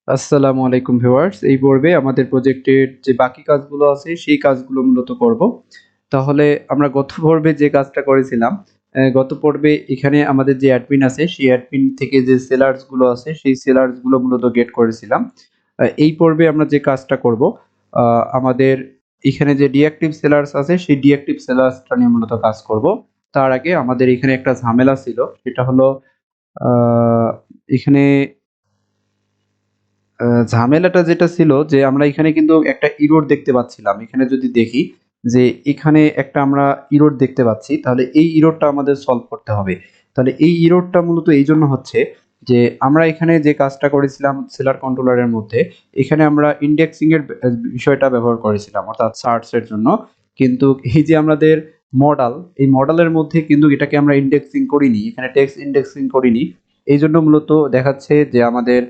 আসসালামু আলাইকুম ভিউয়ার্স, এই পর্বে আমাদের প্রজেক্টের যে বাকি কাজগুলো আছে সেই কাজগুলো মূলত করব। তাহলে আমরা গত পর্বে যে কাজটা করেছিলাম, গত পর্বে এখানে আমাদের যে অ্যাডমিন আছে সেই অ্যাডমিন থেকে যে সেলার্স গুলো আছে সেই সেলার্স গুলো মূলত গেট করেছিলাম। এই পর্বে আমরা যে কাজটা করব, আমাদের এখানে যে ডিঅ্যাক্টিভ সেলার্স আছে সেই ডিঅ্যাক্টিভ সেলার্সটা নিয়ে মূলত কাজ করব। তার আগে আমাদের এখানে একটা ঝামেলা ছিল, সেটা হলো আহ, এখানে ঝামেলাটা যেটা ছিল যে আমরা এখানে কিন্তু একটা ইরর দেখতে পাচ্ছিলাম। এখানে যদি দেখি যে এখানে একটা আমরা ইরর দেখতে পাচ্ছি, তাহলে এই ইররটা আমাদের সলভ করতে হবে। তাহলে এই ইররটা মূলত এই জন্য হচ্ছে যে আমরা এখানে যে কাজটা করেছিলাম সেলার কন্ট্রোলারের মধ্যে, এখানে আমরা ইন্ডেক্সিং এর বিষয়টা ব্যবহার করেছিলাম, অর্থাৎ সার্চ এর জন্য। কিন্তু এই যে আমাদের মডেল, এই মডেলের মধ্যে কিন্তু এটাকে আমরা ইন্ডেক্সিং করিনি, এখানে টেক্সট ইন্ডেক্সিং করিনি। এই জন্য মূলত দেখাচ্ছে যে আমাদের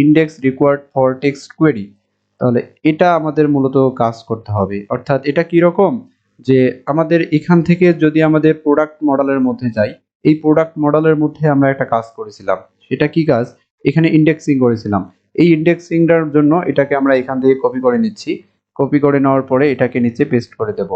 index required for text query. তাহলে এটা আমাদের মূলত কাজ করতে হবে। অর্থাৎ এটা কি রকম, যে আমাদের এখান থেকে যদি আমাদের প্রোডাক্ট মডেলের মধ্যে যাই, এই প্রোডাক্ট মডেলের মধ্যে আমরা একটা কাজ করেছিলাম। সেটা কি কাজ? এখানে ইন্ডেক্সিং করেছিলাম। এই ইন্ডেক্সিংটার জন্য এটাকে আমরা এখান থেকে কপি করে নিচ্ছি। কপি করে নেওয়ার পরে এটাকে নিচে পেস্ট করে দেব,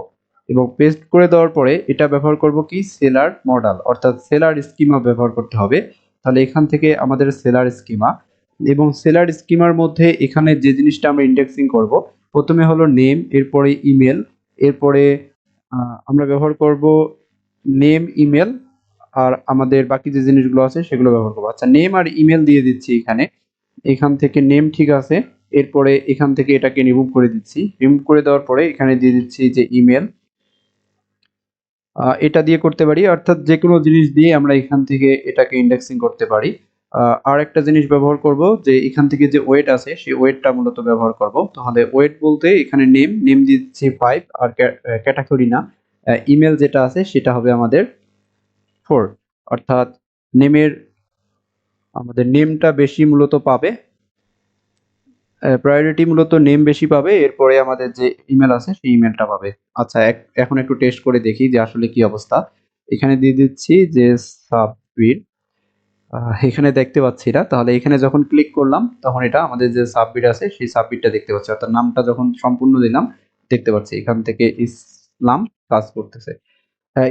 এবং পেস্ট করে দেওয়ার পরে এটা ব্যবহার করব কি, সেলার মডেল অর্থাৎ সেলার স্কিমা ব্যবহার করতে হবে। তাহলে এখান থেকে আমাদের সেলার স্কিমা, এবং সেলার স্কিমার মধ্যে এখানে যে জিনিসটা আমরা ইন্ডেক্সিং করব, প্রথমে হলো নেম, এরপরে ইমেল, এরপরে আমরা ব্যবহার করব নেম, ইমেল, আর আমাদের বাকি যে জিনিসগুলো আছে সেগুলো ব্যবহার করবো। আচ্ছা, নেম আর ইমেল দিয়ে দিচ্ছি এখানে। এখান থেকে নেম ঠিক আছে, এরপরে এখান থেকে এটাকে রিমুভ করে দিচ্ছি। রিমুভ করে দেওয়ার পরে এখানে দিয়ে দিচ্ছি যে ইমেল। এটা দিয়ে করতে পারি, অর্থাৎ যেকোনো জিনিস দিয়ে আমরা এখান থেকে এটাকে ইন্ডেক্সিং করতে পারি। আর একটা জিনিস ব্যবহার করব, যে এখান থেকে যে ওয়েট আছে সেই ওয়েটটা মূলত ব্যবহার করব। তাহলে ওয়েট বলতে এখানে নেম, নেম দিচ্ছি 5, আর ক্যাটাগরি না, ইমেল যেটা আছে সেটা হবে আমাদের 4। অর্থাৎ নেমের, আমাদের নেমটা বেশি মূলত পাবে, প্রায়োরিটি মূলত নেম বেশি পাবে, এরপরে আমাদের যে ইমেল আছে সেই ইমেলটা পাবে। আচ্ছা, এখন একটু টেস্ট করে দেখি যে আসলে কি অবস্থা। এখানে দিয়ে দিচ্ছি যে সাবমিট। এখানে দেখতে পাচ্ছি না, তাহলে এখানে যখন ক্লিক করলাম তখন এটা আমাদের যে সাবমিট আছে সেই সাবমিটটা দেখতে পাচ্ছি, অর্থাৎ নামটা যখন সম্পূর্ণ দিলাম দেখতে পাচ্ছি এখান থেকে ইসলাম কাজ করতেছে।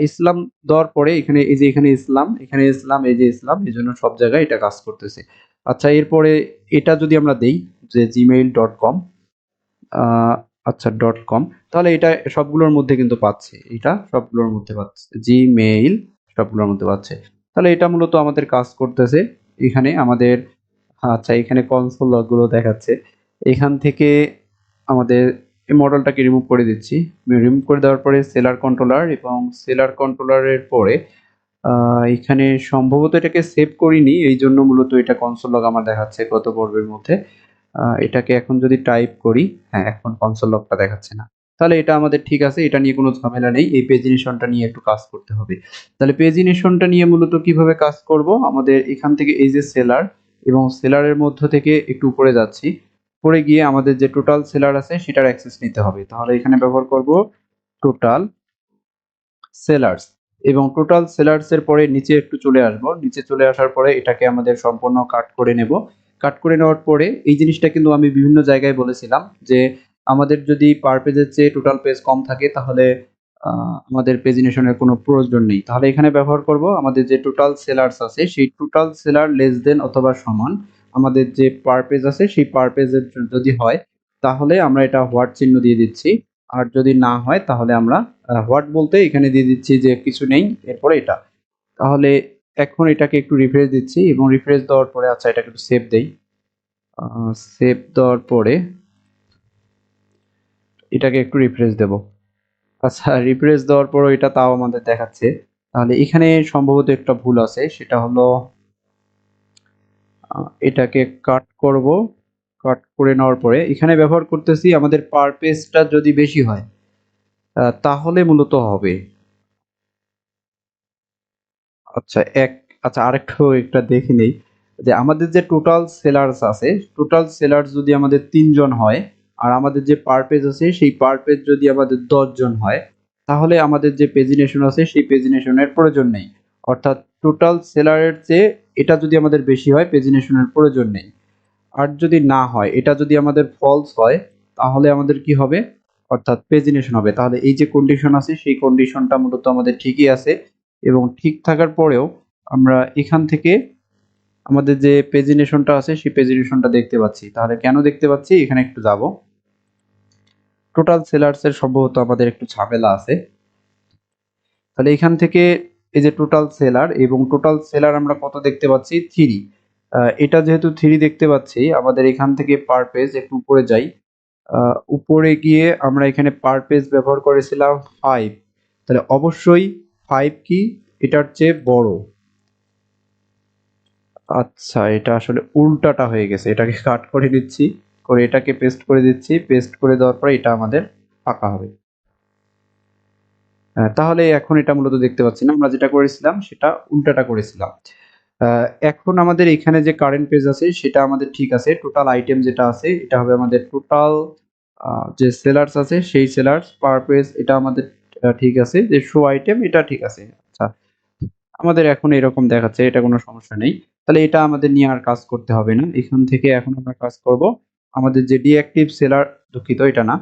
ইসলাম দেওয়ার পরে এখানে এই যে এখানে ইসলাম, এখানে ইসলাম, এই যে ইসলাম, এই জন্য সব জায়গায় এটা কাজ করতেছে। আচ্ছা, এরপরে এটা যদি আমরা দেই যে gmail.com, আচ্ছা .com, তাহলে এটা সবগুলোর মধ্যে কিন্তু পাচ্ছে, এটা সবগুলোর মধ্যে পাচ্ছে, জিমেইল সবগুলোর মধ্যে পাচ্ছে। তাহলে এটা মূলত আমাদের কাজ করতেছে এখানে আমাদের। আচ্ছা, এখানে কনসোল লগ গুলো দেখাচ্ছে। এখান থেকে আমাদের এই মডেলটাকে রিমুভ করে দিচ্ছি। রিমুভ করে দেওয়ার পরে সেলার কন্ট্রোলার, এবং সেলার কন্ট্রোলারের পরে এখানে সম্ভবত এটাকে সেভ করিনি, এই জন্য মূলত এটা কনসোল লগ আমার দেখাচ্ছে গত পর্বের মধ্যে। এটাকে এখন যদি টাইপ করি, হ্যাঁ, এখন কনসোল লগটা দেখাচ্ছে না। তাহলে এটা আমাদের ঠিক আছে, এটা নিয়ে কোনো ঝামেলা নেই। এই পেজিনেশনটা নিয়ে একটু কাজ করতে হবে। তাহলে পেজিনেশনটা নিয়ে মূলত কিভাবে কাজ করব, আমাদের এখান থেকে এই যে সেলার, এবং সেলারের মধ্য থেকে একটু উপরে যাচ্ছি, উপরে গিয়ে আমাদের যে টোটাল সেলার আছে সেটার অ্যাক্সেস নিতে হবে। তাহলে এখানে ব্যবহার করব টোটাল সেলার্স, এবং টোটাল সেলার্স এর পরে নিচে একটু চলে আসব। নিচে চলে আসার পরে এটাকে আমাদের সম্পূর্ণ কাট করে নেব। কাট করে নেওয়ার পরে এই জিনিসটা কিন্তু আমি বিভিন্ন জায়গায় বলেছিলাম যে আমাদের যদি পার পেজের চেয়ে টোটাল পেজ কম থাকে তাহলে আমাদের পেজিনেশনের কোনো প্রয়োজন নেই। তাহলে এখানে ব্যবহার করব আমাদের যে টোটাল সেলার্স আছে সেই টোটাল সেলার লেস দেন অথবা সমান আমাদের যে পার পেজ আছে সেই পার পেজের যদি হয় তাহলে আমরা এটা হোয়াট চিহ্ন দিয়ে দিচ্ছি, আর যদি না হয় তাহলে আমরা হোয়াট বলতে এখানে দিয়ে দিচ্ছি যে কিছু নেই, এরপরে এটা। তাহলে এখন এটাকে একটু রিফ্রেশ দিচ্ছি, এবং রিফ্রেশ দেওয়ার পরে আচ্ছা এটাকে একটু সেভ দেই। সেভ দেওয়ার পরে এটাকে একটু রিফ্রেশ দেব। আচ্ছা, রিফ্রেশ দেওয়ার পরও এটা তাও আমাদের দেখাচ্ছে। তাহলে এখানে সম্ভবত একটা ভুল আছে, সেটা হলো এটাকে কাট করব। কাট করে নেওয়ার পরে এখানে ব্যবহার করতেছি আমাদের পার পেজটা যদি বেশি হয় তাহলে মূলত হবে। আচ্ছা, আচ্ছা, আরেকটু একটা দেখে নেই যে আমাদের যে টোটাল সেলার্স আছে, টোটাল সেলার্স যদি আমাদের 3 জন হয়, আর আমাদের যে পার পেজ আছে সেই পার পেজ যদি আমাদের 10 জন হয়, তাহলে আমাদের যে পেজিনেশন আছে সেই পেজিনেশনের প্রয়োজন নেই। অর্থাৎ টোটাল সেলারের চেয়ে এটা যদি আমাদের বেশি হয় পেজিনেশনের প্রয়োজন নেই। আর যদি না হয়, এটা যদি আমাদের ফলস হয়, তাহলে আমাদের কি হবে, অর্থাৎ পেজিনেশন হবে। তাহলে এই যে কন্ডিশন আছে সেই কন্ডিশনটা মূলত আমাদের ঠিকই আছে, এবং ঠিক থাকার পরেও আমরা এখান থেকে আমাদের যে পেজিনেশনটা আছে সেই পেজিনেশনটা দেখতে পাচ্ছি। তাহলে কেন দেখতে পাচ্ছি, এখানে একটু যাব। টোটাল সেলার্স এর সম্ভবত আমাদের একটু ঝামেলা আছে। তাহলে এখান থেকে এই যে টোটাল সেলার, এবং টোটাল সেলার আমরা কত দেখতে পাচ্ছি, 3। এটা যেহেতু 3 দেখতে পাচ্ছি, আমাদের এখান থেকে পার পেজ একটু উপরে যাই। উপরে গিয়ে আমরা এখানে পার পেজ ব্যবহার করেছিলাম 5। তাহলে অবশ্যই 5 কি এটার চেয়ে বড়। আচ্ছা, এটা আসলে উল্টাটা হয়ে গেছে। এটাকে কাট করে দিচ্ছি, করে এটাকে পেস্ট করে দিচ্ছি। পেস্ট করে দেওয়ার পরে এটা আমাদের ফাঁকা হবে। তাহলে এখন এটা মূলত দেখতে পাচ্ছি না। আমরা যেটা করেছিলাম সেটা উল্টাটা করেছিলাম। এখন আমাদের এখানে যে কারেন্ট পেজ আছে সেটা আমাদের ঠিক আছে। টোটাল আইটেম যেটা আছে এটা হবে আমাদের টোটাল, যে সেলার্স আছে সেই সেলার্স পার পেজ এটা আমাদের ঠিক আছে। যে শো আইটেম এটা ঠিক আছে। আচ্ছা, আমাদের এখন এরকম দেখাচ্ছে, এটা কোনো সমস্যা নেই। তাহলে এটা আমাদের নিয়ে আর কাজ করতে হবে না। এখান থেকে এখন আমরা কাজ করব আমাদের যে ডিঅ্যাক্টিভ সেলার, দুঃখিত এটা না।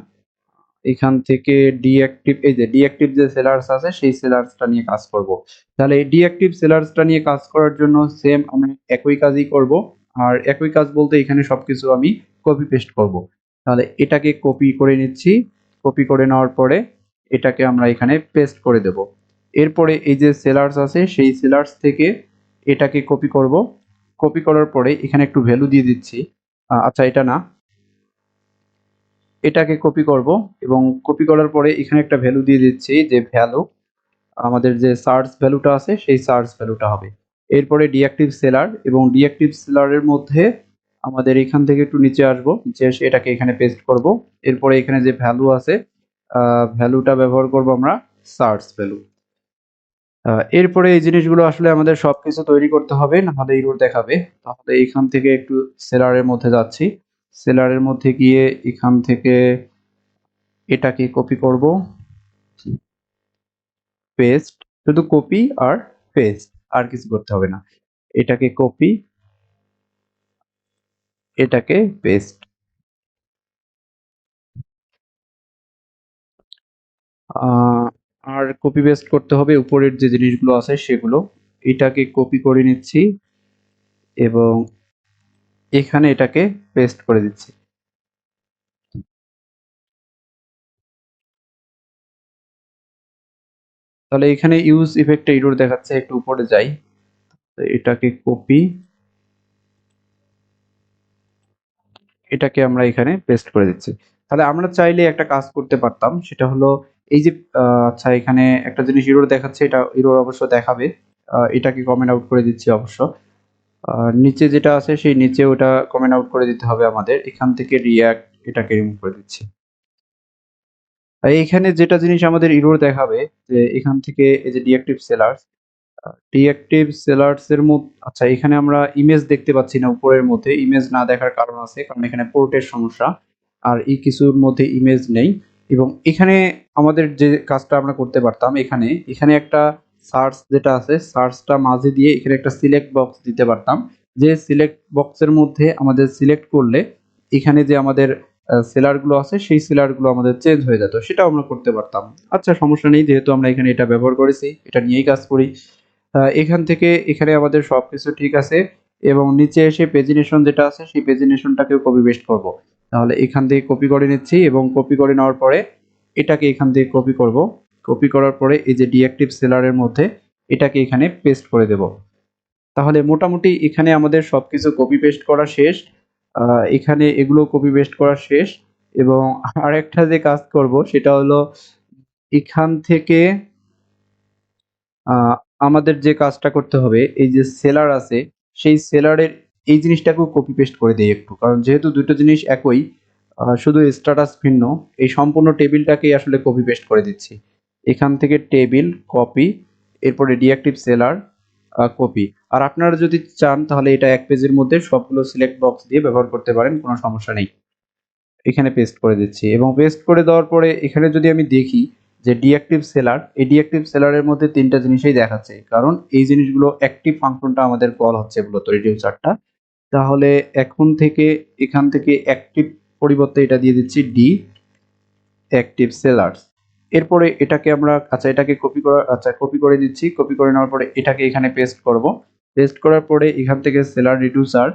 এখান থেকে ডিঅ্যাক্টিভ, এই যে ডিঅ্যাক্টিভ যে সেলার্স আছে সেই সেলার্সটা নিয়ে কাজ করব। তাহলে এই ডিঅ্যাক্টিভ সেলার্সটা নিয়ে কাজ করার জন্য সেম আমরা একই কাজই করব। আর একই কাজ বলতে এখানে সবকিছু আমি কপি পেস্ট করব। তাহলে এটাকে কপি করে নিচ্ছি। কপি করে নেওয়ার পরে এটাকে আমরা এখানে পেস্ট করে দেব। এরপরে এই যে সেলার্স আছে সেই সেলার্স থেকে এটাকে কপি করব। কপি করার পরে এখানে একটু ভ্যালু দিয়ে দিচ্ছি। আচ্ছা, এটা না, এটাকে কপি করব, এবং কপি করার পরে এখানে একটা ভ্যালু দিয়ে দিচ্ছি, যে ভ্যালু আমাদের যে সার্চ ভ্যালুটা আছে সেই সার্চ ভ্যালুটা হবে। এরপরে ডিঅ্যাক্টিভ সেলার, এবং ডিঅ্যাক্টিভ সেলারের মধ্যে আমাদের এখান থেকে একটু নিচে আসবো, যে এটাকে এখানে পেস্ট করব। এরপরে এখানে যে ভ্যালু আছে ভ্যালুটা ব্যবহার করব আমরা সার্চ ভ্যালু। এরপরে এই জিনিসগুলো আসলে আমাদের সবকিছু তৈরি করতে হবে, নাহলে এরর দেখাবে। তাহলে এখান থেকে একটু সেলারের মধ্যে যাচ্ছি। সেলারের মধ্যে গিয়ে এখান থেকে এটাকে কপি করব, পেস্ট, শুধু কপি আর পেস্ট, আর কিছু করতে হবে না। এটাকে কপি, এটাকে পেস্ট। আর কপি পেস্ট করতে হবে উপরের যে জিনিসগুলো আছে সেগুলো। এটাকে কপি করে নিচ্ছি এবং এখানে এটাকে পেস্ট করে দিচ্ছি। তাহলে এখানে ইউজ ইফেক্টে এরর দেখাচ্ছে, একটু উপরে যাই। তো এটাকে কপি, এটাকে আমরা এখানে পেস্ট করে দিচ্ছি। তাহলে আমরা চাইলে একটা কাজ করতে পারতাম, সেটা হলো এই যে আচ্ছা, এখানে একটা জিনিস এরর দেখাচ্ছে, এটা এরর অবশ্য দেখাবে। এটাকে কমেন্ট আউট করে দিচ্ছি অবশ্য। নিচে যেটা আছে সেই নিচে ওটা কমেন্ট আউট করে দিতে হবে আমাদের। এখান থেকে রিয়াক্ট এটাকে রিমুভ করে দিচ্ছি। আর এইখানে যেটা জিনিস আমাদের এরর দেখাবে, যে এখান থেকে এই যে ডিঅ্যাক্টিভ সেলার্স, ডিঅ্যাক্টিভ সেলার্স এর মধ্যে, আচ্ছা এখানে আমরা ইমেজ দেখতে পাচ্ছি না। উপরের মধ্যে ইমেজ না দেখার কারণ আছে, কারণ এখানে পোর্টের সমস্যা। আর এই কিছুর মধ্যে ইমেজ নেই। এবং এখানে আমাদের যে কাজটা আমরা করতে পারতাম, এখানে এখানে একটা সার্চ যেটা আছে সার্চটা মাঝে দিয়ে এখানে একটা সিলেক্ট বক্স দিতে পারতাম, যে সিলেক্ট বক্সের মধ্যে আমাদের সিলেক্ট করলে এখানে যে আমাদের সেলার গুলো আছে সেই সেলার গুলো আমাদের চেঞ্জ হয়ে যেত, সেটাও আমরা করতে পারতাম। আচ্ছা, সমস্যা নেই, যেহেতু আমরা এখানে এটা ব্যবহার করেছি, এটা নিয়েই কাজ করি। এখান থেকে এখানে আমাদের সবকিছু ঠিক আছে, এবং নিচে এসে পেজিনেশন যেটা আছে সেই পেজিনেশনটাকেও কপি পেস্ট করব। তাহলে এখান থেকে কপি করে নিচ্ছি, এবং কপি করে নেওয়ার পরে এটাকে এখান থেকে কপি করব। কপি করার পরে এই যে ডিঅ্যাক্টিভ সেলারের মধ্যে এটাকে এখানে পেস্ট করে দেব। তাহলে মোটামুটি এখানে আমাদের সবকিছু কপি পেস্ট করা শেষ। এখানে এগুলো কপি পেস্ট করা শেষ, এবং আরেকটা যে কাজ করব সেটা হলো এখান থেকে আমাদের যে কাজটা করতে হবে, এই যে সেলার আছে সেই সেলারের এই জিনিসটাকেও কপি পেস্ট করে দেই একটু, কারণ যেহেতু দুটো জিনিস একই, শুধু স্ট্যাটাস ভিন্ন। এই সম্পূর্ণ টেবিলটাকেই আসলে কপি পেস্ট করে দিচ্ছি। এখান থেকে টেবিল কপি, এরপরে ডিঅ্যাক্টিভ সেলার কপি। আর আপনারা যদি চান তাহলে এটা এক পেজের মধ্যে সবগুলো সিলেক্ট বক্স দিয়ে ব্যবহার করতে পারেন, কোনো সমস্যা নেই। এখানে পেস্ট করে দিচ্ছি, এবং পেস্ট করে দেওয়ার পরে এখানে যদি আমি দেখি যে ডিঅ্যাক্টিভ সেলার, এই ডিঅ্যাক্টিভ সেলারের মধ্যে তিনটা জিনিসই দেখাচ্ছে, কারণ এই জিনিসগুলো অ্যাক্টিভ ফাংশনটা আমাদের কল হচ্ছে মূলত রিডিউসারটা। তাহলে এখন থেকে এখান থেকে অ্যাক্টিভ পরিবর্তে এটা দিয়ে দিচ্ছি ডি অ্যাক্টিভ সেলার্স। এরপরে এটাকে আমরা এটাকে কপি করে দিচ্ছি। কপি করে নেওয়ার পরে এটাকে এখানে পেস্ট করব। পেস্ট করার পরে এখান থেকে সেলার রিডিউসার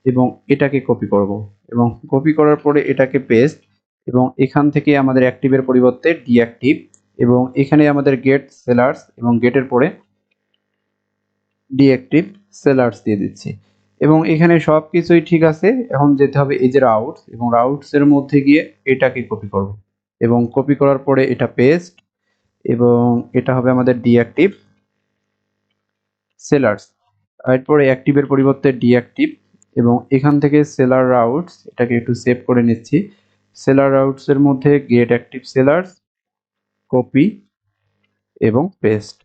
এবং এটাকে কপি করব এবং কপি করার পরে এটাকে পেস্ট এবং এখান থেকে আমাদের অ্যাক্টিভের পরিবর্তে ডিঅ্যাক্টিভ এবং এখানে আমাদের গেট সেলার্স এবং গেটের পরে ডিঅ্যাক্টিভ সেলার্স দিয়ে দিচ্ছি এবং এখানে সব কিছুই ঠিক আছে। এখন যেতে হবে এই যে রাউটস এবং রাউটস এর মধ্যে গিয়ে এটাকে কপি করব এবং কপি করার পরে এটা পেস্ট এবং এটা হবে আমাদের ডিঅ্যাক্টিভ সেলার্স। এরপরে অ্যাক্টিভের পরিবর্তে ডিঅ্যাক্টিভ এবং এখান থেকে সেলার রাউটস এটাকে একটু সেভ করে নিচ্ছি। সেলার রাউটস এর মধ্যে গেট অ্যাক্টিভ সেলার্স, কপি এবং পেস্ট।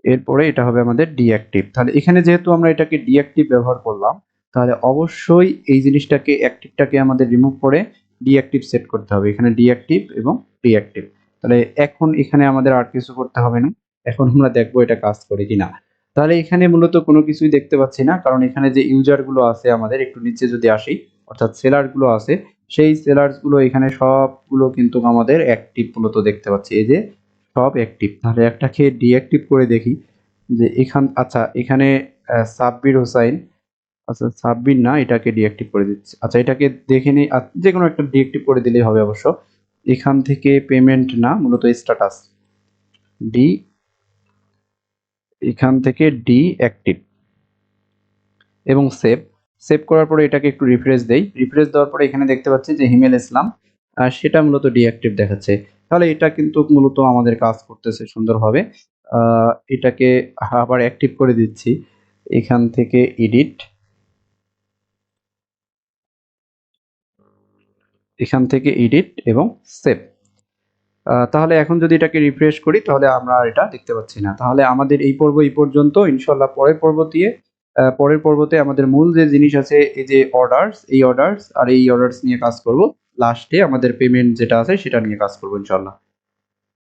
এরপরে এটা হবে আমাদের ডিঅ্যাক্টিভ। তাহলে এখানে যেহেতু আমরা এটাকে ডিঅ্যাক্টিভ ব্যবহার করলাম, তাহলে অবশ্যই এই জিনিসটাকে অ্যাক্টিভটাকে আমাদের রিমুভ করে ডিঅ্যাক্টিভ সেট করতে হবে। এখানে ডিঅ্যাক্টিভ এবং ডিঅ্যাক্টিভ। তাহলে এখন এখানে আমাদের আর কিছু করতে হবে না। এখন আমরা দেখবো এটা কাজ করে কিনা। তাহলে এখানে মূলত কোনো কিছুই দেখতে পাচ্ছি না, কারণ এখানে যে ইউজার গুলো আছে আমাদের একটু নিচে যদি আসি, অর্থাৎ সেলার গুলো আছে, সেই সেলার্স গুলো এখানে সবগুলো কিন্তু আমাদের অ্যাক্টিভ মূলত দেখতে পাচ্ছি। এই যে সব অ্যাক্টিভ। তাহলে একটাকে ডিঅ্যাক্টিভ করে দেখি যে এখানে সাব্বির হোসাইন, সাব্বির না, এটাকে ডিঅ্যাক্টিভ করে দিচ্ছি। এটাকে দেখে নিই, যে কোনো একটা ডিঅ্যাক্টিভ করে দিলেই হবে অবশ্য। এখান থেকে পেমেন্ট না, মূলত স্ট্যাটাস ডি, এখান থেকে ডি অ্যাক্টিভ এবং সেভ। সেভ করার পরে এটাকে একটু রিফ্রেশ দেই। রিফ্রেশ দেওয়ার পরে এখানে দেখতে পাচ্ছি যে হিমেল ইসলাম, সেটা মূলত ডিঅ্যাক্টিভ দেখাচ্ছে। তাহলে এটা কিন্তু মূলত আমাদের কাজ করতেছে সুন্দরভাবে। এটাকে আবার অ্যাক্টিভ করে দিচ্ছি। এখান থেকে এডিট, এখান থেকে এডিট এবং সেভ। তাহলে এখন যদি এটাকে রিফ্রেশ করি তাহলে আমরা আর এটা দেখতে পাচ্ছি না। তাহলে আমাদের এই পর্ব এই পর্যন্ত। ইনশাল্লাহ পরের পর্বতে আমাদের মূল যে জিনিস আছে, এই যে অর্ডারস, এই অর্ডারস আর এই অর্ডারস নিয়ে কাজ করব। লাস্টে আমাদের পেমেন্ট যেটা আছে সেটা নিয়ে কাজ করব ইনশাল্লাহ।